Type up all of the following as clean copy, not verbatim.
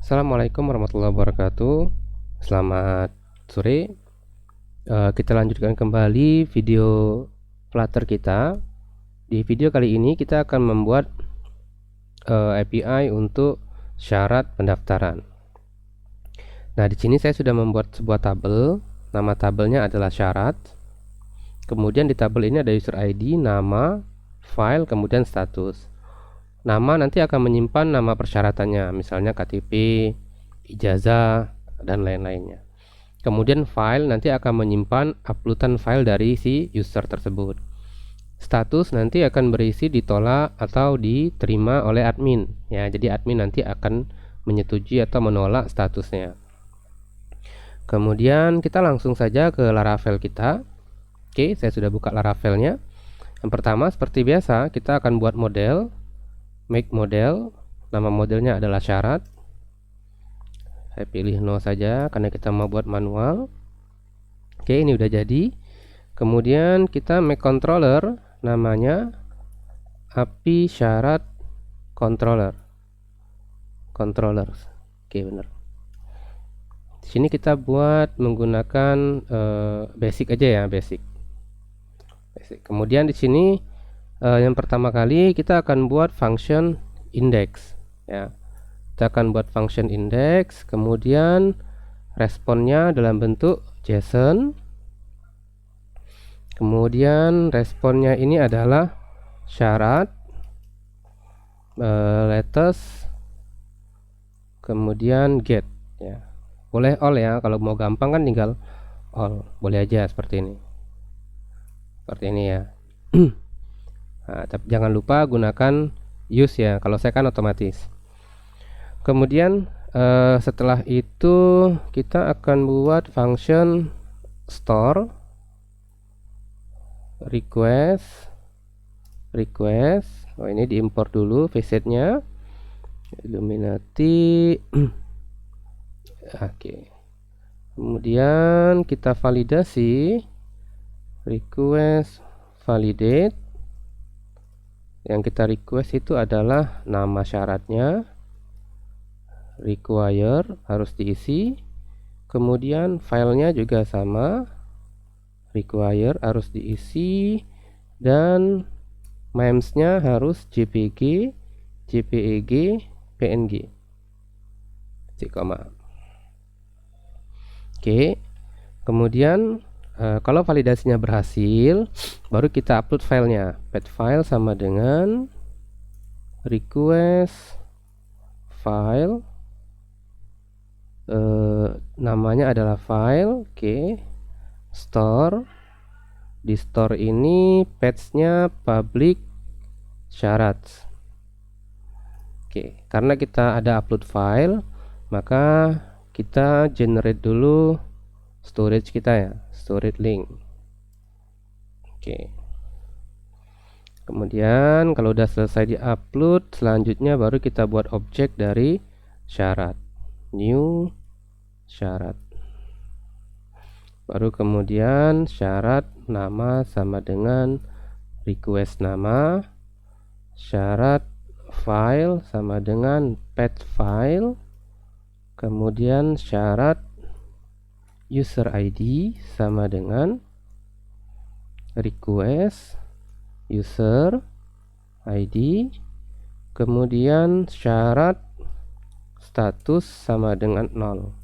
Assalamualaikum warahmatullahi wabarakatuh. Selamat sore. Kita lanjutkan kembali video Flutter kita. Di video kali ini kita akan membuat API untuk syarat pendaftaran. Nah, di sini saya sudah membuat sebuah tabel. Nama tabelnya adalah syarat. Kemudian di tabel ini ada user ID, nama, file, kemudian status. Nama nanti akan menyimpan nama persyaratannya, misalnya KTP, ijazah, dan lain-lainnya. Kemudian file nanti akan menyimpan uploadan file dari si user tersebut. Status nanti akan berisi ditolak atau diterima oleh admin. Ya, jadi admin nanti akan menyetujui atau menolak statusnya. Kemudian kita langsung saja ke Laravel kita. Oke, saya sudah buka Laravelnya. Yang pertama, seperti biasa, kita akan buat model. Make model, nama modelnya adalah syarat. Saya pilih no saja karena kita mau buat manual. Oke, ini udah jadi. Kemudian kita make controller, namanya API syarat controller. Controllers. Oke, benar. Di sini kita buat menggunakan basic aja ya, basic. Kemudian di sini yang pertama kali kita akan buat function index ya. Kita akan buat function index, kemudian responnya dalam bentuk JSON. Kemudian responnya ini adalah syarat latest, kemudian get ya. Boleh all ya, kalau mau gampang kan tinggal all, boleh aja seperti ini. Seperti ini ya. Nah, tapi jangan lupa gunakan use ya, kalau saya kan otomatis. Kemudian setelah itu kita akan buat function store request. Oh, ini diimport dulu visitnya, Illuminati. Oke. Kemudian kita validasi request validate. Yang kita request itu adalah nama syaratnya, require harus diisi, kemudian filenya juga sama, require harus diisi, dan memesnya harus JPG, JPEG, PNG. Oke, kemudian kalau validasinya berhasil, baru kita upload filenya. Pet file sama dengan request file, namanya adalah file. Oke, store. Di store ini patch-nya public syarat. Oke, karena kita ada upload file, maka kita generate dulu storage kita ya, storage link. Oke. Kemudian kalau udah selesai di-upload, selanjutnya baru kita buat objek dari syarat. New syarat. Baru kemudian syarat nama sama dengan request nama, syarat file sama dengan pet file, kemudian syarat user ID sama dengan request user ID, kemudian syarat status sama dengan 0.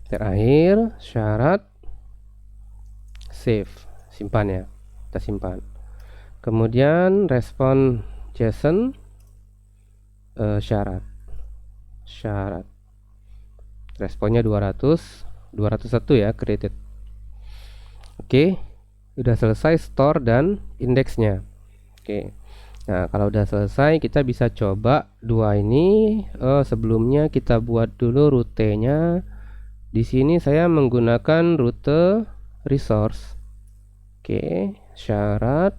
Terakhir syarat save, simpan ya, kita simpan. Kemudian respon JSON syarat responnya 201 ya, created. Oke, udah selesai store dan indeksnya. Oke, nah kalau udah selesai kita bisa coba dua ini. Sebelumnya kita buat dulu rutenya. Di sini saya menggunakan rute resource. Oke, syarat.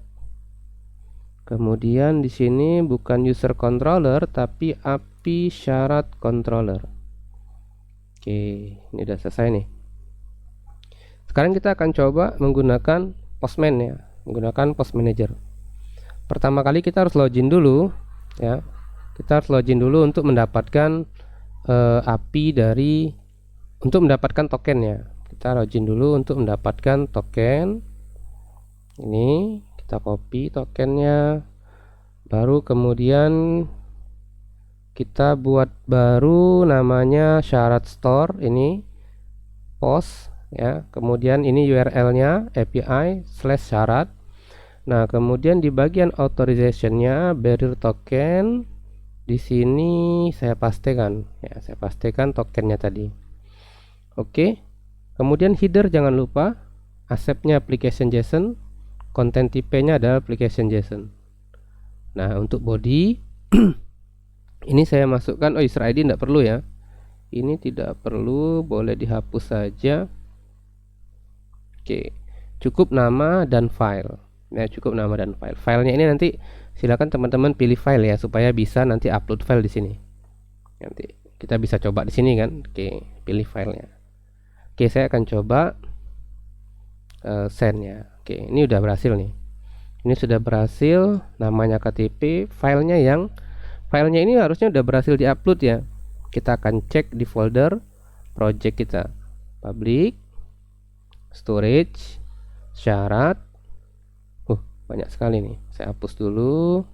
Kemudian di sini bukan user controller tapi API syarat controller. Oke, ini udah selesai nih. Sekarang kita akan coba menggunakan Postman ya, menggunakan Post Manager. Pertama kali kita harus login dulu ya. Kita harus login dulu untuk mendapatkan API dari untuk mendapatkan tokennya. Kita login dulu untuk mendapatkan token. Ini kita copy tokennya, baru kemudian kita buat baru namanya syarat store, ini post ya. Kemudian ini URL-nya API/syarat. Nah, kemudian di bagian authorization-nya barrier token, di sini saya pastikan ya, saya pastikan tokennya tadi. Oke. Kemudian header jangan lupa, accept-nya application JSON, content type-nya adalah application JSON. Nah, untuk body ini saya masukkan, user ID tidak perlu ya. Ini tidak perlu, boleh dihapus saja. Oke, cukup nama dan file. Nah, cukup nama dan file. Filenya ini nanti silakan teman-teman pilih file ya, supaya bisa nanti upload file di sini. Nanti kita bisa coba di sini kan. Oke, pilih filenya. Oke, saya akan coba send ya. Oke, ini udah berhasil nih. Ini sudah berhasil, namanya KTP. Filenya ini harusnya udah berhasil diupload ya. Kita akan cek di folder project kita, public, storage, syarat. Banyak sekali nih. Saya hapus dulu.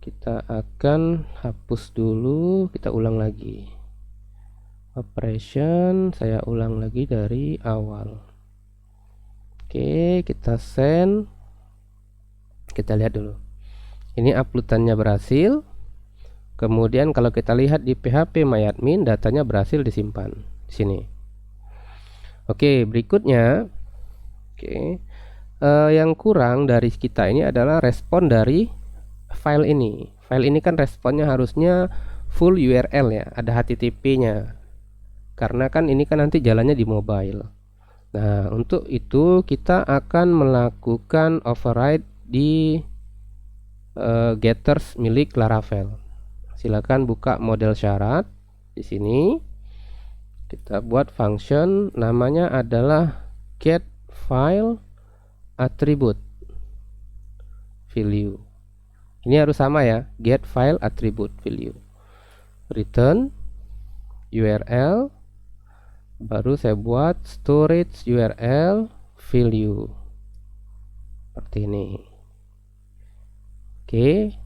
Kita akan hapus dulu. Kita ulang lagi. Operation, saya ulang lagi dari awal. Oke, kita send. Kita lihat dulu. Ini uploadannya berhasil. Kemudian kalau kita lihat di phpMyAdmin, datanya berhasil disimpan di sini. Oke, berikutnya, yang kurang dari kita ini adalah respon dari file ini. File ini kan responnya harusnya full URL ya, ada HTTP-nya. Karena kan ini kan nanti jalannya di mobile. Nah, untuk itu kita akan melakukan override di getters milik Laravel. Silakan buka model syarat di sini. Kita buat function namanya adalah get file attribute value. Ini harus sama ya, get file attribute value. Return URL, baru saya buat storage URL value seperti ini. Oke,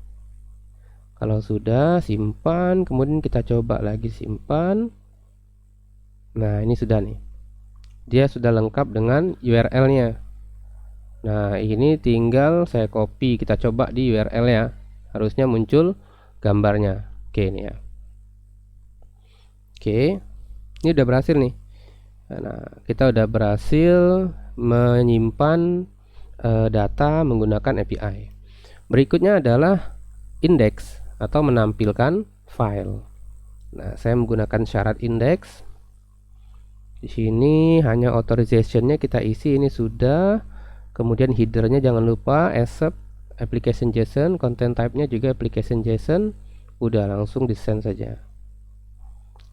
kalau sudah simpan, kemudian kita coba lagi simpan. Nah, ini sudah nih, dia sudah lengkap dengan URL-nya. Nah, ini tinggal saya copy, kita coba di URL ya, harusnya muncul gambarnya. Oke, ini ya. Oke, ini udah berhasil nih. Nah, kita udah berhasil menyimpan data menggunakan API. Berikutnya adalah index atau menampilkan file. Nah, saya menggunakan syarat index. Di sini hanya authorization-nya kita isi, ini sudah. Kemudian headernya jangan lupa accept application JSON, content type-nya juga application JSON. Udah, langsung di send saja.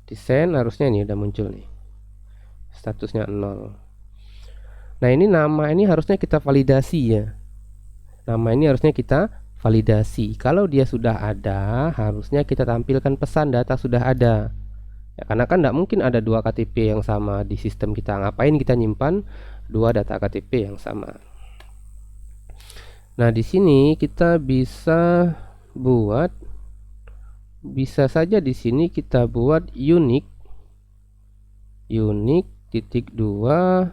Di send, harusnya ini udah muncul nih, statusnya 0. Nah, ini nama ini harusnya kita validasi ya. Nama ini harusnya kita validasi. Kalau dia sudah ada, harusnya kita tampilkan pesan data sudah ada ya, karena kan tidak mungkin ada dua KTP yang sama di sistem kita. Ngapain kita nyimpan dua data KTP yang sama? Nah, di sini kita bisa saja di sini kita buat unique titik 2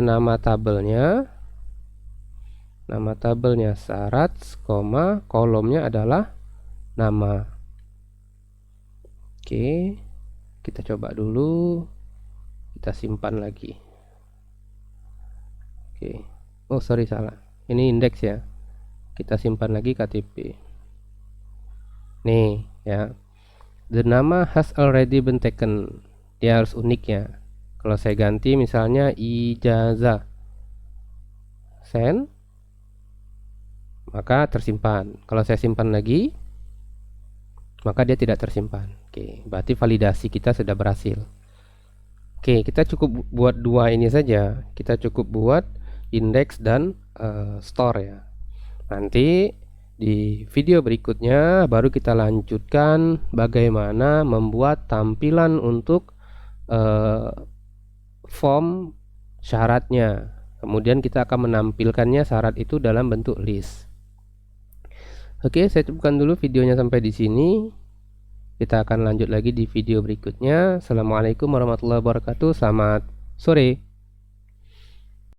nama tabelnya syarat, kolomnya adalah nama. Oke, kita coba dulu, kita simpan lagi. Oke, oh sorry, salah, ini indeks ya, kita simpan lagi KTP nih ya. The nama has already been taken, dia harus unik ya. Kalau saya ganti misalnya ijazah, send, maka tersimpan. Kalau saya simpan lagi, maka dia tidak tersimpan. Oke, berarti validasi kita sudah berhasil. Oke, kita cukup buat dua ini saja. Kita cukup buat index dan store ya. Nanti Di video berikutnya baru kita lanjutkan bagaimana membuat tampilan untuk form syaratnya. Kemudian kita akan menampilkannya syarat itu dalam bentuk list. Oke, saya cukupkan dulu videonya sampai di sini. Kita akan lanjut lagi di video berikutnya. Assalamualaikum warahmatullahi wabarakatuh. Selamat sore.